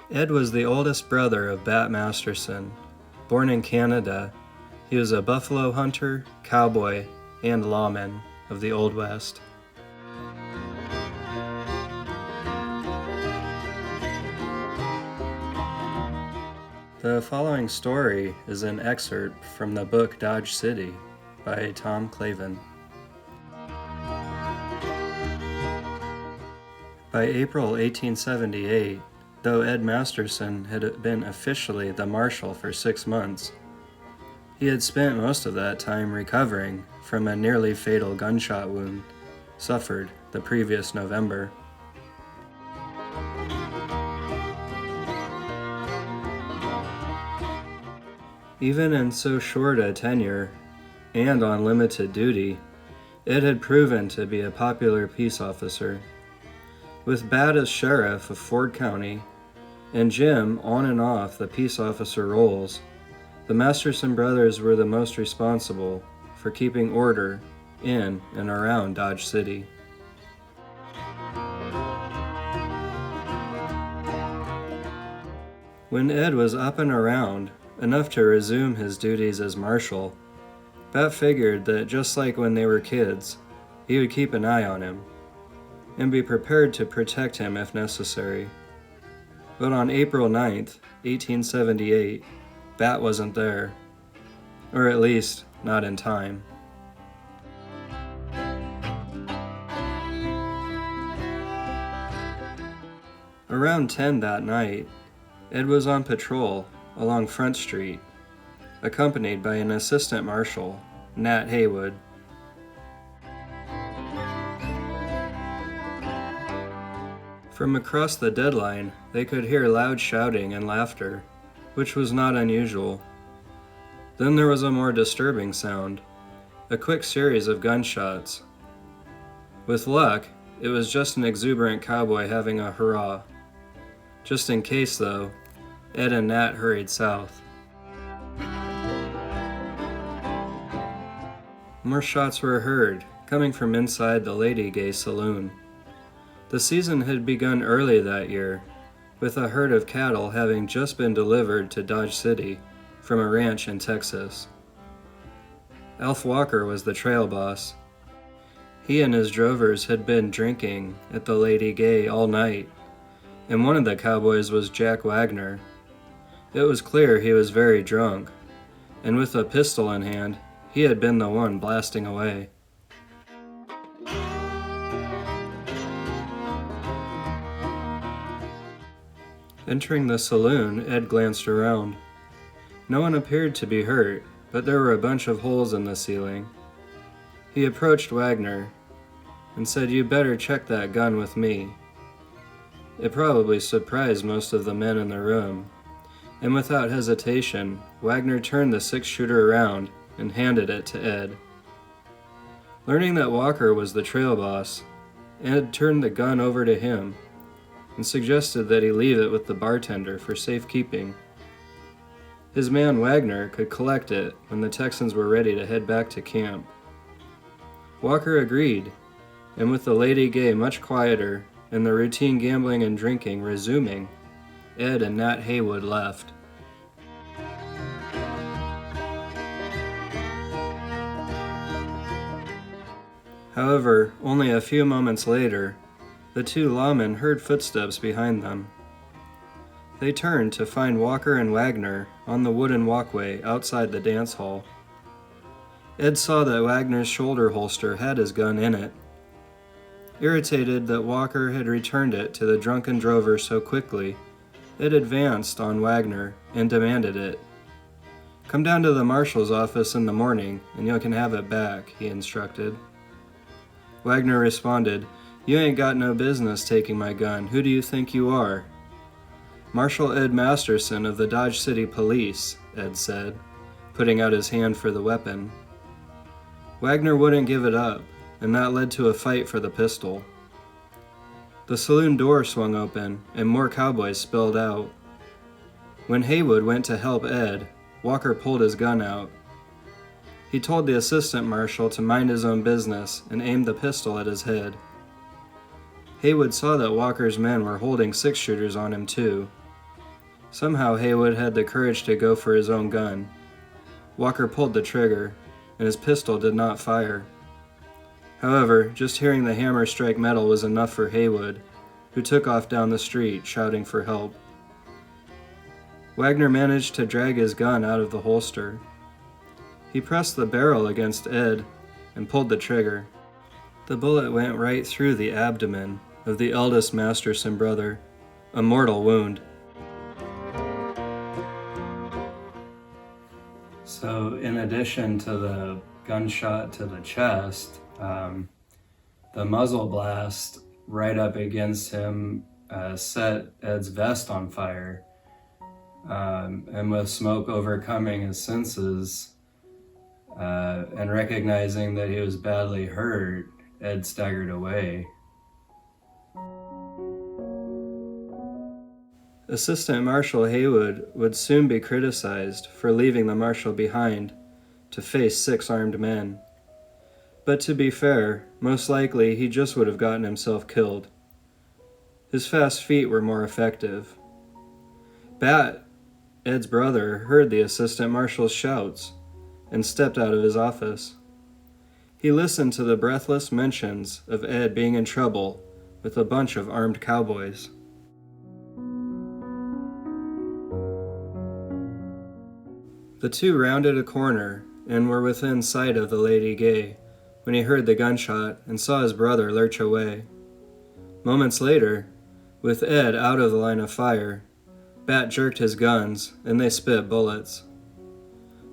Ed was the oldest brother of Bat Masterson. Born in Canada, he was a buffalo hunter, cowboy, and lawman of the Old West. The following story is an excerpt from the book Dodge City by Tom Clavin. By April 1878, though Ed Masterson had been officially the marshal for 6 months, he had spent most of that time recovering from a nearly fatal gunshot wound suffered the previous November. Even in so short a tenure, and on limited duty, Ed had proven to be a popular peace officer. With Bat as sheriff of Ford County, and Jim on and off the peace officer roles, the Masterson brothers were the most responsible for keeping order in and around Dodge City. When Ed was up and around, enough to resume his duties as marshal, Bat figured that just like when they were kids, he would keep an eye on him and be prepared to protect him if necessary. But on April 9th, 1878, Bat wasn't there, or at least not in time. Around 10 that night, Ed was on patrol along Front Street, accompanied by an assistant marshal, Nat Haywood. From across the deadline, they could hear loud shouting and laughter, which was not unusual. Then there was a more disturbing sound, a quick series of gunshots. With luck, it was just an exuberant cowboy having a hurrah. Just in case, though, Ed and Nat hurried south. More shots were heard, coming from inside the Lady Gay Saloon. The season had begun early that year, with a herd of cattle having just been delivered to Dodge City from a ranch in Texas. Alf Walker was the trail boss. He and his drovers had been drinking at the Lady Gay all night, and one of the cowboys was Jack Wagner. It was clear he was very drunk, and with a pistol in hand, he had been the one blasting away. Entering the saloon, Ed glanced around. No one appeared to be hurt, but there were a bunch of holes in the ceiling. He approached Wagner and said, "You better check that gun with me." It probably surprised most of the men in the room, and without hesitation, Wagner turned the 6-shooter around and handed it to Ed. Learning that Walker was the trail boss, Ed turned the gun over to him and suggested that he leave it with the bartender for safekeeping. His man Wagner could collect it when the Texans were ready to head back to camp. Walker agreed, and with the Lady Gay much quieter and the routine gambling and drinking resuming, Ed and Nat Haywood left. However, only a few moments later, the two lawmen heard footsteps behind them. They turned to find Walker and Wagner on the wooden walkway outside the dance hall. Ed saw that Wagner's shoulder holster had his gun in it. Irritated that Walker had returned it to the drunken drover so quickly, Ed advanced on Wagner and demanded it. "Come down to the marshal's office in the morning and you can have it back," he instructed. Wagner responded, "You ain't got no business taking my gun. Who do you think you are?" "Marshal Ed Masterson of the Dodge City Police," Ed said, putting out his hand for the weapon. Wagner wouldn't give it up, and that led to a fight for the pistol. The saloon door swung open, and more cowboys spilled out. When Haywood went to help Ed, Walker pulled his gun out. He told the assistant marshal to mind his own business and aimed the pistol at his head. Haywood saw that Walker's men were holding 6-shooters on him too, Somehow Haywood had the courage to go for his own gun. Walker pulled the trigger, and his pistol did not fire. However, just hearing the hammer strike metal was enough for Haywood, who took off down the street, shouting for help. Wagner managed to drag his gun out of the holster. He pressed the barrel against Ed and pulled the trigger. The bullet went right through the abdomen of the eldest Masterson brother, a mortal wound. So, in addition to the gunshot to the chest, the muzzle blast right up against him set Ed's vest on fire. And with smoke overcoming his senses and recognizing that he was badly hurt, Ed staggered away. Assistant Marshal Haywood would soon be criticized for leaving the marshal behind to face 6 armed men. But to be fair, most likely he just would have gotten himself killed. His fast feet were more effective. Bat, Ed's brother, heard the assistant marshal's shouts and stepped out of his office. He listened to the breathless mentions of Ed being in trouble with a bunch of armed cowboys. The two rounded a corner and were within sight of the Lady Gay when he heard the gunshot and saw his brother lurch away. Moments later, with Ed out of the line of fire, Bat jerked his guns and they spit bullets.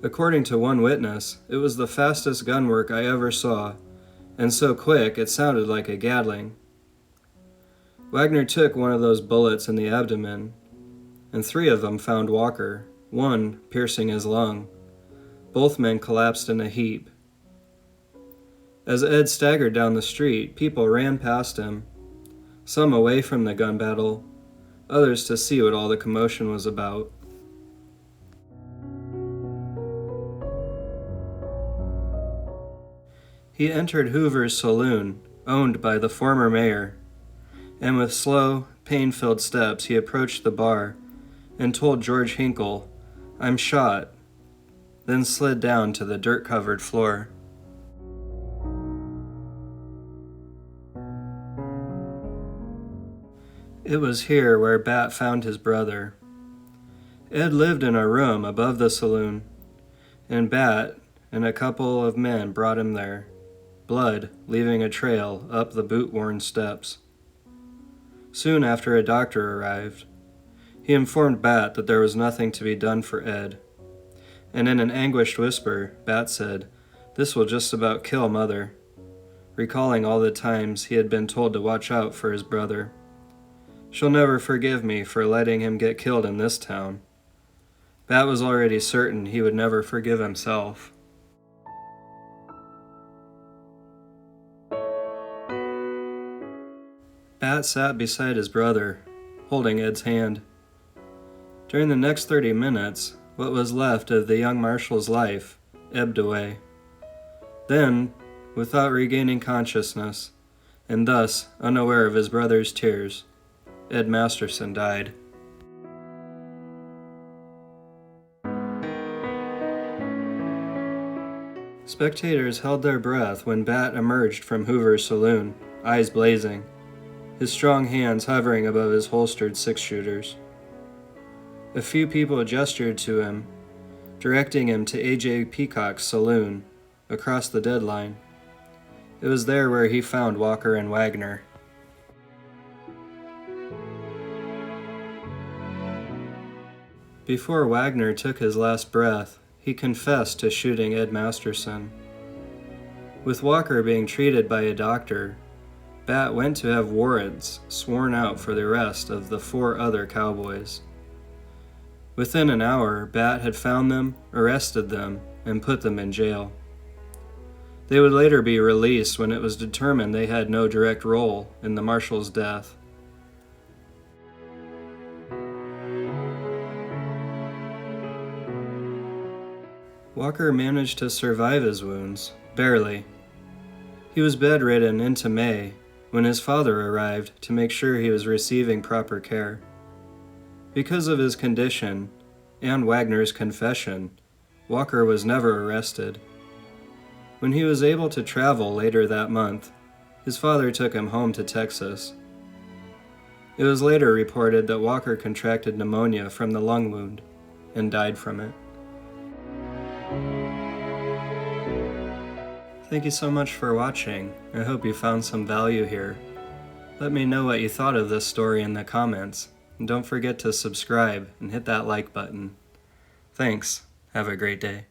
According to one witness, it was the fastest gun work I ever saw, and so quick it sounded like a Gatling. Wagner took one of those bullets in the abdomen, and 3 of them found Walker, one piercing his lung. Both men collapsed in a heap. As Ed staggered down the street, people ran past him, some away from the gun battle, others to see what all the commotion was about. He entered Hoover's saloon, owned by the former mayor, and with slow, pain-filled steps he approached the bar and told George Hinkle, "I'm shot," then slid down to the dirt-covered floor. It was here where Bat found his brother. Ed lived in a room above the saloon, and Bat and a couple of men brought him there, blood leaving a trail up the boot-worn steps. Soon after, a doctor arrived. He informed Bat that there was nothing to be done for Ed, and in an anguished whisper, Bat said, "This will just about kill Mother," recalling all the times he had been told to watch out for his brother. "She'll never forgive me for letting him get killed in this town." Bat was already certain he would never forgive himself. Bat sat beside his brother, holding Ed's hand. During the next 30 minutes, what was left of the young marshal's life ebbed away. Then, without regaining consciousness, and thus unaware of his brother's tears, Ed Masterson died. Spectators held their breath when Bat emerged from Hoover's saloon, eyes blazing, his strong hands hovering above his holstered 6-shooters. A few people gestured to him, directing him to A.J. Peacock's saloon, across the deadline. It was there where he found Walker and Wagner. Before Wagner took his last breath, he confessed to shooting Ed Masterson. With Walker being treated by a doctor, Bat went to have warrants sworn out for the arrest of the 4 other cowboys. Within an hour, Bat had found them, arrested them, and put them in jail. They would later be released when it was determined they had no direct role in the marshal's death. Walker managed to survive his wounds, barely. He was bedridden into May when his father arrived to make sure he was receiving proper care. Because of his condition and Wagner's confession, Walker was never arrested. When he was able to travel later that month, his father took him home to Texas. It was later reported that Walker contracted pneumonia from the lung wound and died from it. Thank you so much for watching. I hope you found some value here. Let me know what you thought of this story in the comments, and don't forget to subscribe and hit that like button. Thanks. Have a great day.